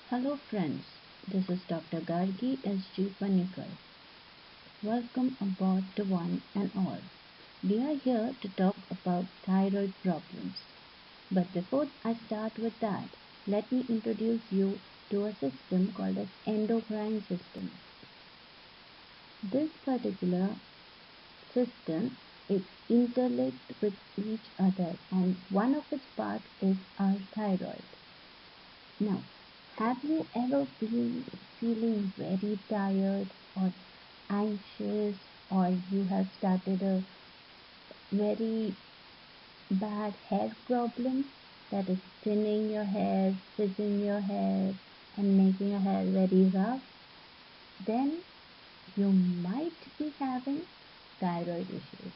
Hello friends, this is Dr. Gargi as Chief Panikar. Welcome aboard to one and all. We are here to talk about thyroid problems. But before I start with that, let me introduce you to a system called as endocrine system. This particular system is interlinked with each other and one of its parts is our thyroid. Now, have you ever been feeling very tired or anxious, or you have started a very bad hair problem that is thinning your hair, frizzing your hair, and making your hair very rough? Then you might be having thyroid issues,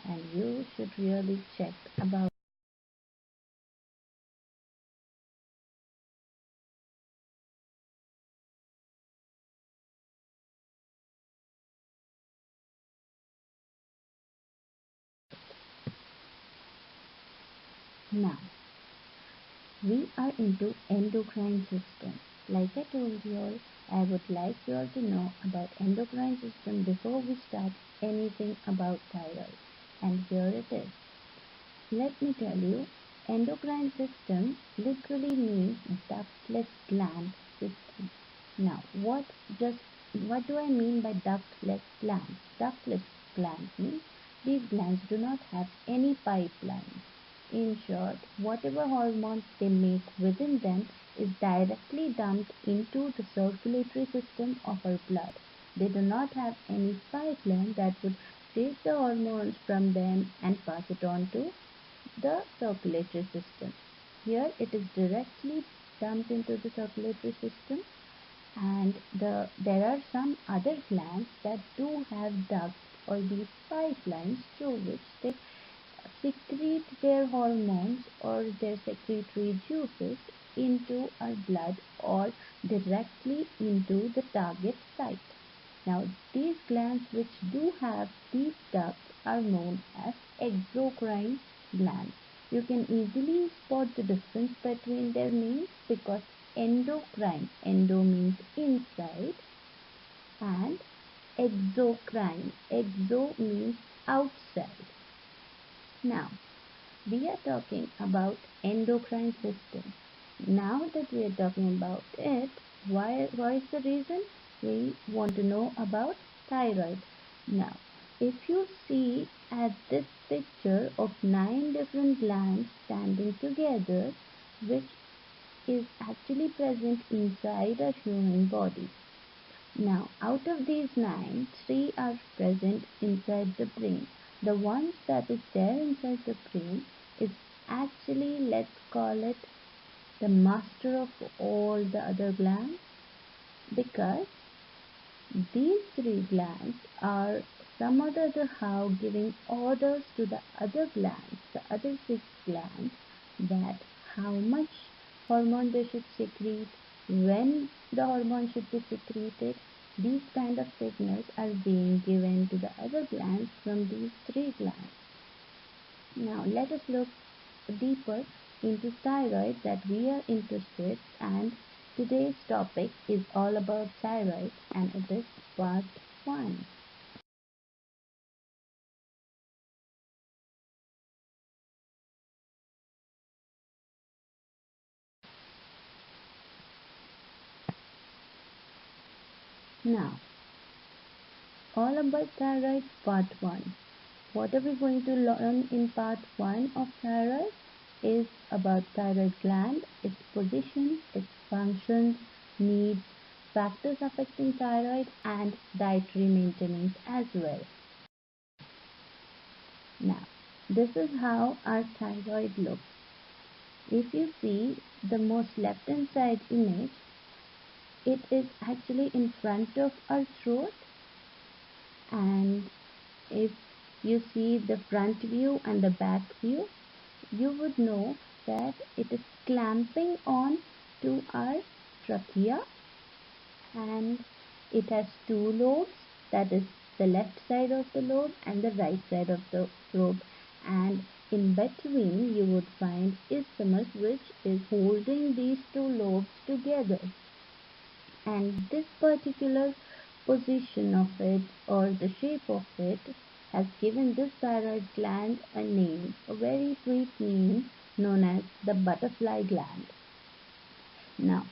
and you should really check about. Now, we are into endocrine system. Like I told you all, I would like you all to know about endocrine system before we start anything about thyroid. And here it is. Let me tell you, endocrine system literally means ductless gland system. Now, what do I mean by ductless glands? Ductless glands means these glands do not have any pipelines. In short, whatever hormones they make within them is directly dumped into the circulatory system of our blood. They do not have any pipeline that would take the hormones from them and pass it on to the circulatory system. Here it is directly dumped into the circulatory system, and there are some other glands that do have ducts or these pipelines through which they secrete their hormones or their secretory juices into our blood or directly into the target site. Now, these glands which do have these ducts are known as exocrine glands. You can easily spot the difference between their names because endocrine, endo means inside, and exocrine, exo means outside. Now, we are talking about endocrine system. Now that we are talking about it, what is the reason? We want to know about thyroid. Now, if you see at this picture of 9 different glands standing together, which is actually present inside a human body. Now, out of these 9, 3 are present inside the brain. The ones that is there inside the brain is actually, let's call it, the master of all the other glands, because these 3 glands are some other how giving orders to the other glands, the other 6 glands, that how much hormone they should secrete, when the hormone should be secreted. These kind of signals are being given to the other glands from these 3 glands. Now let us look deeper into thyroid that we are interested, and today's topic is all about thyroid, and it is part 1. Now, all about thyroid part 1. What are we going to learn in part 1 of thyroid is about thyroid gland, its position, its functions, needs, factors affecting thyroid, and dietary maintenance as well. Now, this is how our thyroid looks. If you see the most left hand side image, it is actually in front of our throat, and if you see the front view and the back view, you would know that it is clamping on to our trachea, and it has 2 lobes, that is the left side of the lobe and the right side of the lobe, and in between you would find isthmus, which is holding these two lobes together. And this particular position of it, or the shape of it, has given this thyroid gland a name, a very sweet name known as the butterfly gland. Now,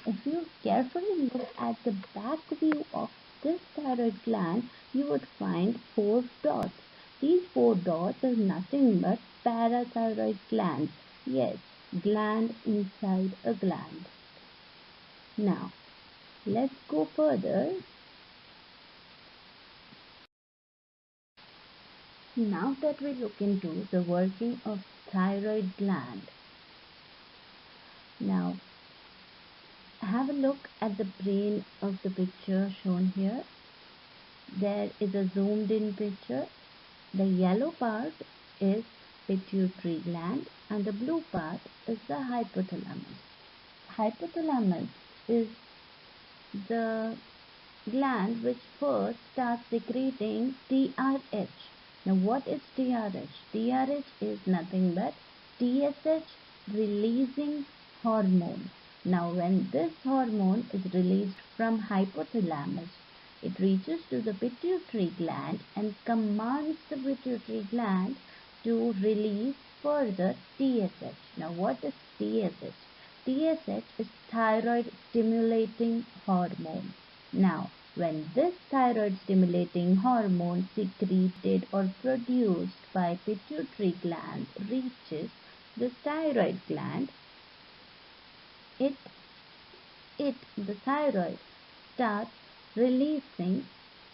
if you carefully look at the back view of this thyroid gland, you would find 4 dots. These 4 dots are nothing but parathyroid glands. Yes, gland inside a gland. Now, let's go further. Now that we look into the working of thyroid gland, now have a look at the brain of the picture shown here. There is a zoomed in picture. The yellow part is pituitary gland and the blue part is the hypothalamus. Hypothalamus is the gland which first starts secreting TRH. Now what is TRH? TRH is nothing but TSH releasing hormone. Now when this hormone is released from hypothalamus, it reaches to the pituitary gland and commands the pituitary gland to release further TSH. Now what is TSH? TSH is thyroid stimulating hormone. Now when this thyroid stimulating hormone secreted or produced by pituitary gland reaches the thyroid gland, the thyroid starts releasing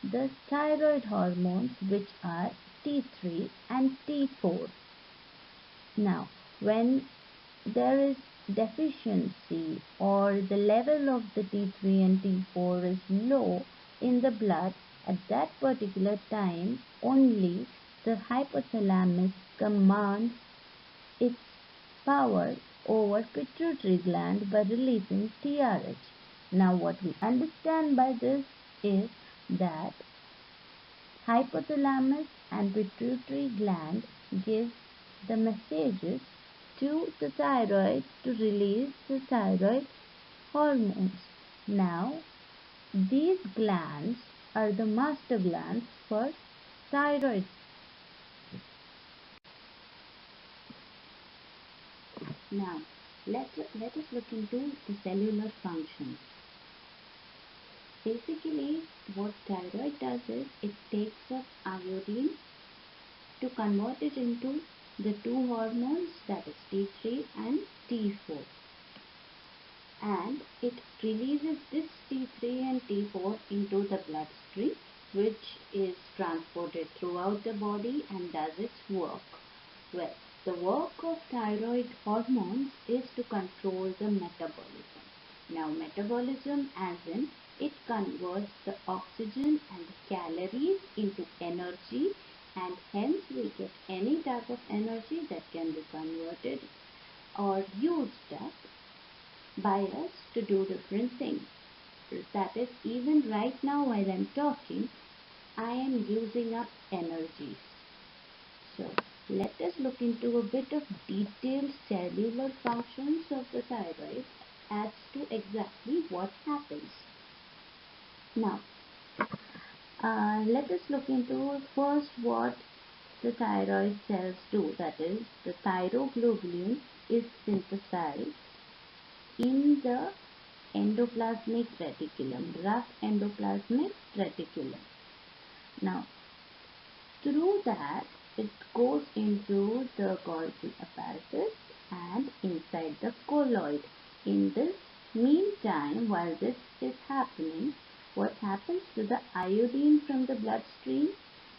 the thyroid hormones, which are T3 and T4. Now when there is deficiency or the level of the T3 and T4 is low in the blood, at that particular time only the hypothalamus commands its power over pituitary gland by releasing TRH. Now what we understand by this is that hypothalamus and pituitary gland give the messages to the thyroid to release the thyroid hormones. Now these glands are the master glands for thyroid. Now let us look into the cellular functions. Basically what thyroid does is it takes up iodine to convert it into the two hormones, that is T3 and T4, and it releases this T3 and T4 into the bloodstream, which is transported throughout the body and does its work. Well, the work of thyroid hormones is to control the metabolism. Now metabolism as in it converts the oxygen and the calories into energy, and hence we get any type of energy that can be converted or used up by us to do different things. That is, even right now while I am talking, I am using up energies. So let us look into a bit of detailed cellular functions of the thyroid as to exactly what happens. Now let us look into first what the thyroid cells do. That is, the thyroglobulin is synthesized in the endoplasmic reticulum, rough endoplasmic reticulum. Now through that it goes into the Golgi apparatus and inside the colloid. In this meantime, while this is happening, what happens to the iodine from the bloodstream?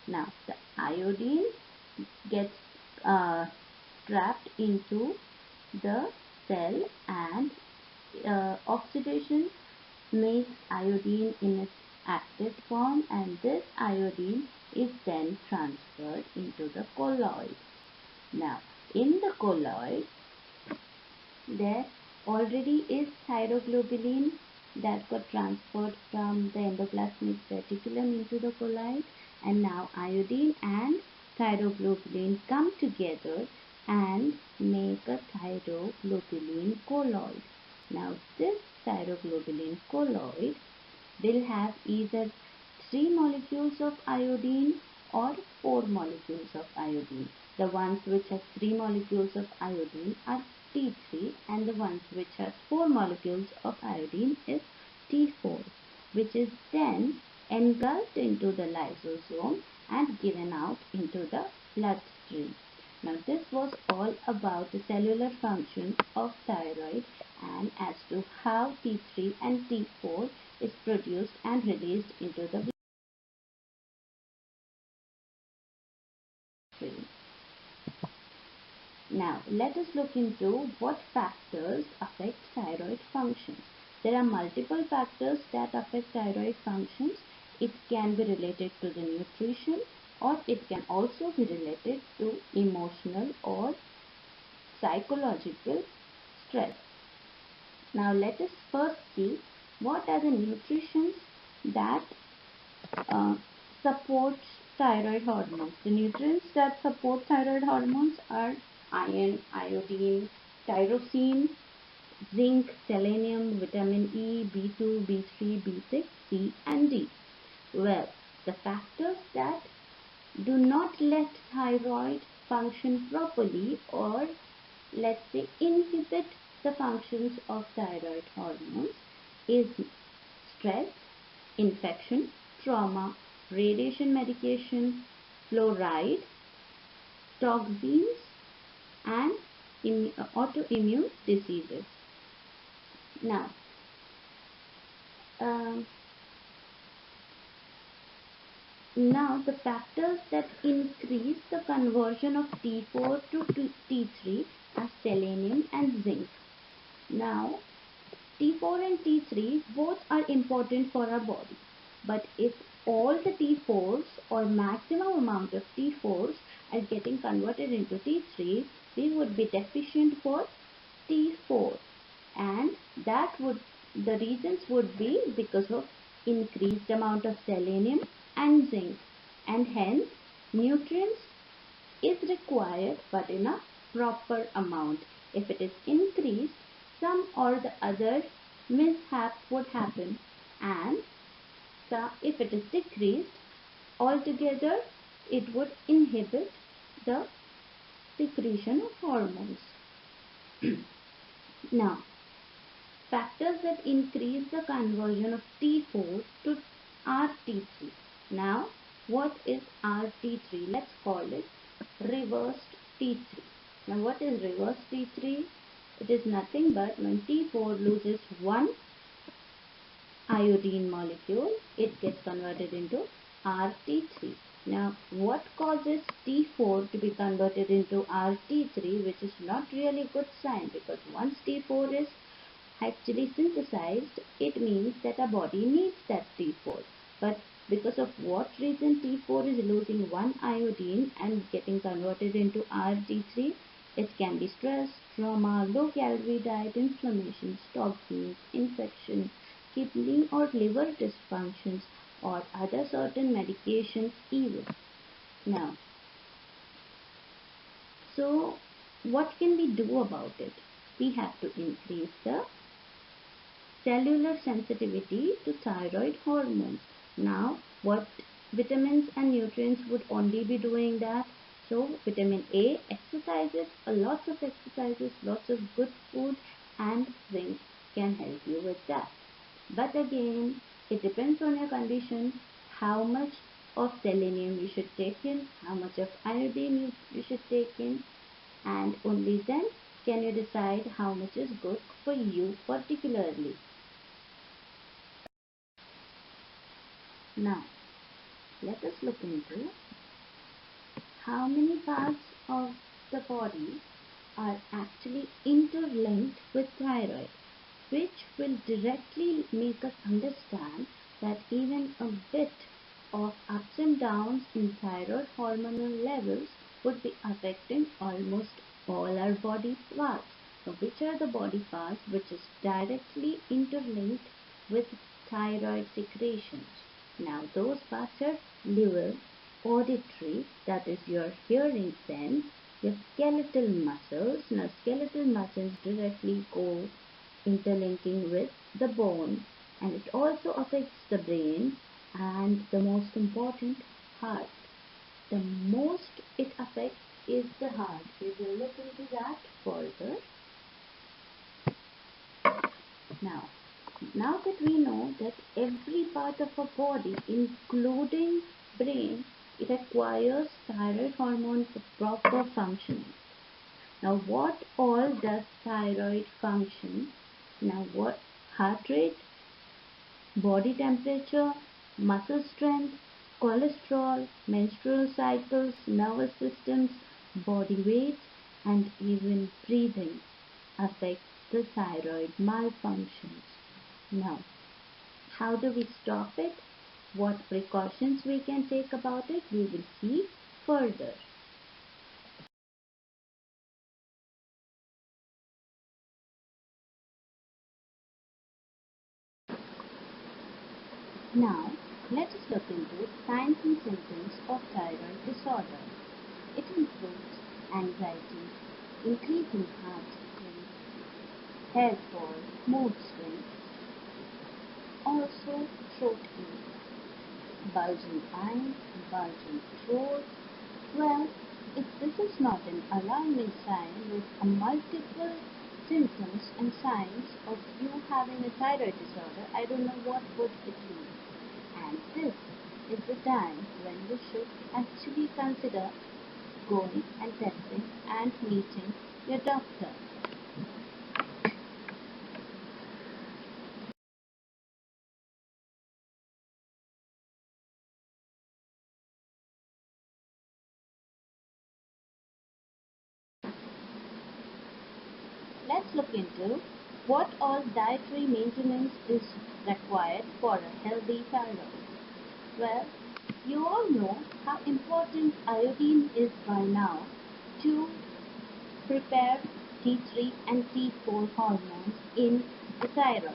Now the iodine gets trapped into the cell, and oxidation makes iodine in its active form, and this iodine is then transferred into the colloid. Now in the colloid there already is thyroglobulin that got transferred from the endoplasmic reticulum into the colloid, and now iodine and thyroglobulin come together and make a thyroglobulin colloid. Now this thyroglobulin colloid will have either 3 molecules of iodine or 4 molecules of iodine. The ones which have 3 molecules of iodine are T3 and the ones which have 4 molecules of iodine is T4, which is then engulfed into the lysosome and given out into the bloodstream. Now this was all about the cellular function of thyroid and as to how T3 and T4 is produced and released into the bloodstream. Now let us look into what factors affect thyroid functions. There are multiple factors that affect thyroid functions. It can be related to the nutrition or it can also be related to emotional or psychological stress. Now let us first see what are the nutrients that support thyroid hormones. The nutrients that support thyroid hormones are iron, iodine, tyrosine, zinc, selenium, vitamin E, B2, B3, B6, C and D. Well, the factors that do not let thyroid function properly or let's say inhibit the functions of thyroid hormones is stress, infection, trauma, radiation medication, fluoride, toxins and autoimmune diseases. Now, the factors that increase the conversion of T4 to T3 are selenium and zinc. Now, T4 and T3 both are important for our body. But if all the T4s or maximum amount of T4s are getting converted into T3, we would be deficient for T4. And the reasons would be because of increased amount of selenium and zinc. And hence, nutrients is required but in a proper amount. If it is increased, some or the other mishap would happen, and if it is decreased, altogether it would inhibit the secretion of hormones. Now, factors that increase the conversion of T4 to RT3. Now, what is RT3? Let's call it reversed T3. Now, what is reversed T3? It is nothing but when T4 loses one iodine molecule, it gets converted into RT3. Now, what causes T4 to be converted into RT3, which is not really good sign, because once T4 is actually synthesized, it means that our body needs that T4. But because of what reason T4 is losing one iodine and getting converted into RT3, it can be stress, trauma, low-calorie diet, inflammation, toxins, infection, kidney or liver dysfunctions, or other certain medications even. Now, so what can we do about it? We have to increase the cellular sensitivity to thyroid hormones. Now, what vitamins and nutrients would only be doing that? So, vitamin A, exercises, lots of exercises, lots of good food, and zinc can help you with that. But again, it depends on your condition, how much of selenium you should take in, how much of iodine you should take in, and only then can you decide how much is good for you particularly. Now, let us look into how many parts of the body are actually interlinked with thyroid, which will directly make us understand that even a bit of ups and downs in thyroid hormonal levels would be affecting almost all our body parts. So which are the body parts which is directly interlinked with thyroid secretions? Now those parts are liver, auditory, that is your hearing sense, your skeletal muscles. Now skeletal muscles directly go interlinking with the bone, and it also affects the brain, and the most important, heart. The most it affects is the heart. We will look into that further. Now that we know that every part of our body, including brain, it requires thyroid hormone for proper functioning. Now what all does thyroid function? Now what? Heart rate, body temperature, muscle strength, cholesterol, menstrual cycles, nervous systems, body weight, and even breathing affect the thyroid malfunctions. Now, how do we stop it? What precautions we can take about it? We will see further. Now, let us look into signs and symptoms of thyroid disorder. It includes anxiety, increasing heart rate, hair fall, mood swings, also throat ache, bulging eyes, bulging throat. Well, if this is not an alarming sign with a multiple symptoms and signs of you having a thyroid disorder, I don't know what would it be. And this is the time when you should actually consider going and testing and meeting your doctor. Let's look into what all dietary maintenance is required for a healthy thyroid. Well, you all know how important iodine is by now to prepare T3 and T4 hormones in the thyroid.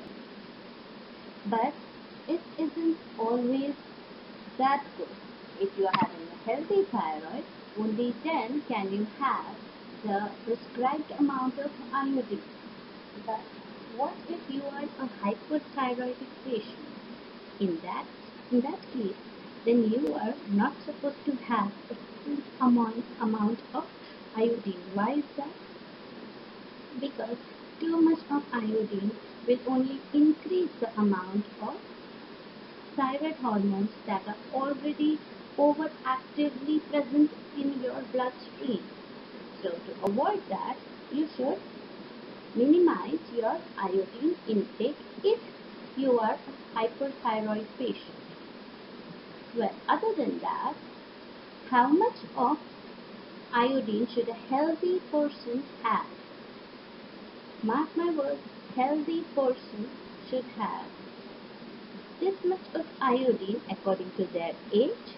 But it isn't always that good. If you are having a healthy thyroid, only then can you have the prescribed amount of iodine. But what if you are a hyperthyroidic patient? In that case, then you are not supposed to have a full amount of iodine. Why is that? Because too much of iodine will only increase the amount of thyroid hormones that are already overactively present in your bloodstream. So to avoid that, you should minimize your iodine intake if you are a hyperthyroid patient. Well, other than that, how much of iodine should a healthy person have? Mark my words, healthy person should have this much of iodine according to their age,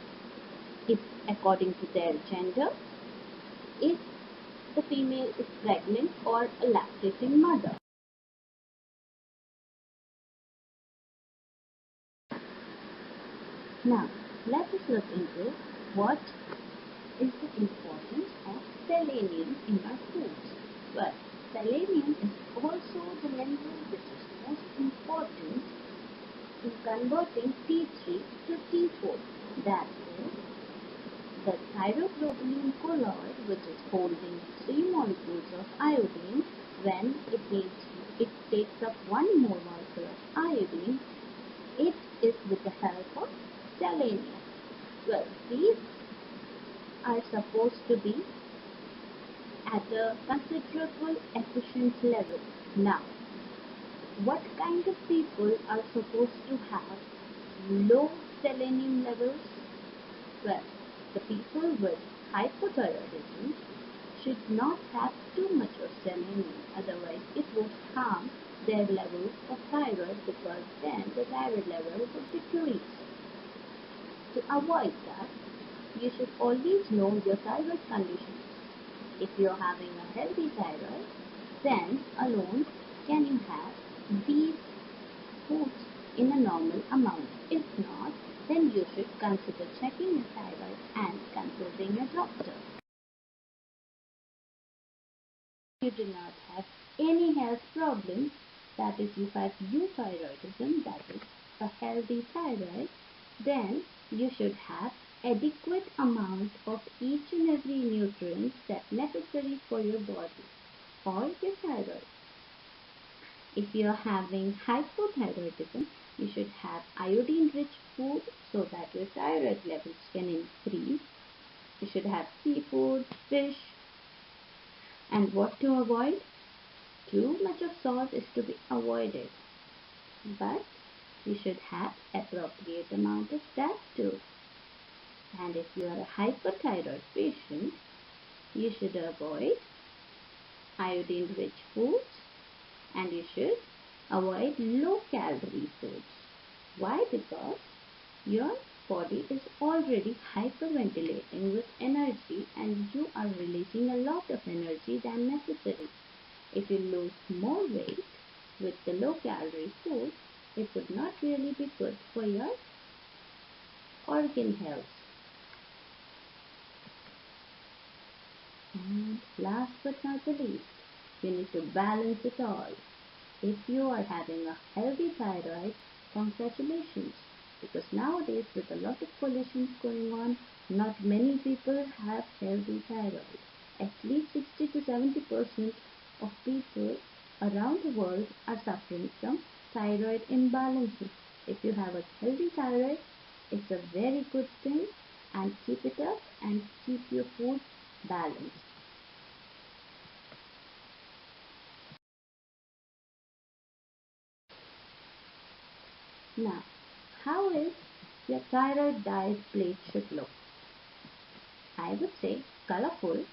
if according to their gender, if the female is pregnant or a lactating mother. Now, let us look into what is the importance of selenium in our foods. Well, selenium is also the mineral which is most important in converting T3 to T4. That is, the thyroglobulin colloid, which is holding 3 molecules of iodine, when it takes up 1 more molecule of iodine, it is with the help of selenium. Well, these are supposed to be at a considerable efficient level. Now, what kind of people are supposed to have low selenium levels? Well, the people with hypothyroidism should not have too much of selenium, otherwise it would harm their levels of thyroid, because then the thyroid level would decrease. To avoid that, you should always know your thyroid conditions. If you are having a healthy thyroid, then alone can you have these foods in a normal amount. If not, then you should consider checking your thyroid and consulting your doctor. If you do not have any health problems, that is, you have euthyroidism, that is, a healthy thyroid, then you should have adequate amount of each and every nutrient that's necessary for your body or your thyroid. If you are having hypothyroidism, you should have iodine-rich food so that your thyroid levels can increase. You should have seafood, fish, and what to avoid? Too much of salt is to be avoided, but you should have appropriate amount of that too. And if you are a hyperthyroid patient, you should avoid iodine-rich foods and you should avoid low-calorie foods. Why? Because your body is already hyperventilating with energy and you are releasing a lot of energy than necessary. If you lose more weight with the low-calorie food, it would not really be good for your organ health. And last but not the least, you need to balance it all. If you are having a healthy thyroid, congratulations. Because nowadays with a lot of pollution going on, not many people have healthy thyroid. At least 60 to 70% of people around the world are suffering from thyroid imbalances. If you have a healthy thyroid, it's a very good thing, and keep it up and keep your food balanced. Now, how is your thyroid diet plate should look? I would say colorful,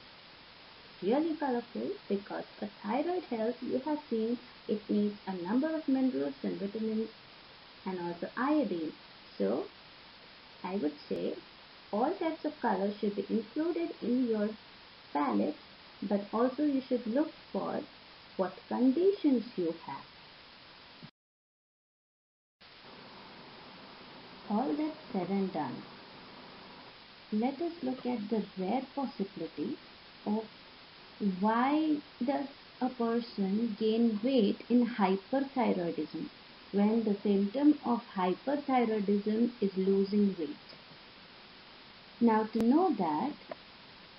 really colorful, because a thyroid health, you have seen, it needs a number of minerals and vitamins and also iodine. So, I would say all types of colors should be included in your palette, but also you should look for what conditions you have. All that said and done, let us look at the rare possibility of why does a person gain weight in hyperthyroidism when the symptom of hyperthyroidism is losing weight. Now to know that,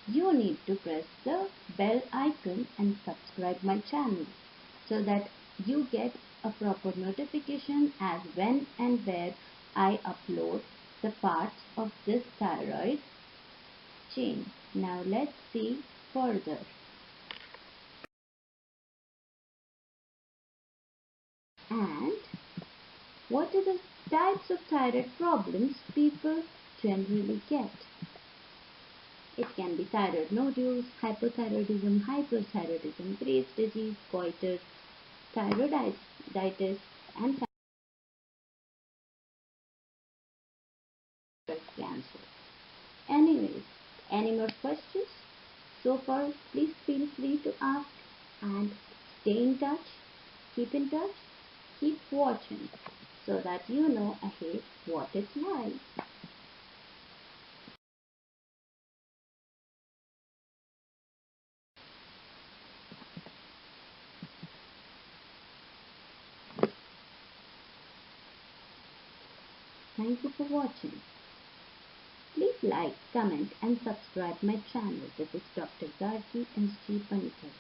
you need to press the bell icon and subscribe my channel so that you get a proper notification as when and where I upload the parts of this thyroid chain. Now let's see further. And what are the types of thyroid problems people generally get? It can be thyroid nodules, hypothyroidism, hyperthyroidism, Graves' disease, goiter, thyroiditis, and thyroid cancer. Anyways, any more questions? So far, please feel free to ask and stay in touch, keep in touch, keep watching so that you know ahead what it's like. Thank you for watching. Please like, comment and subscribe my channel. This is Dr. Gargi and Sri Panikkar.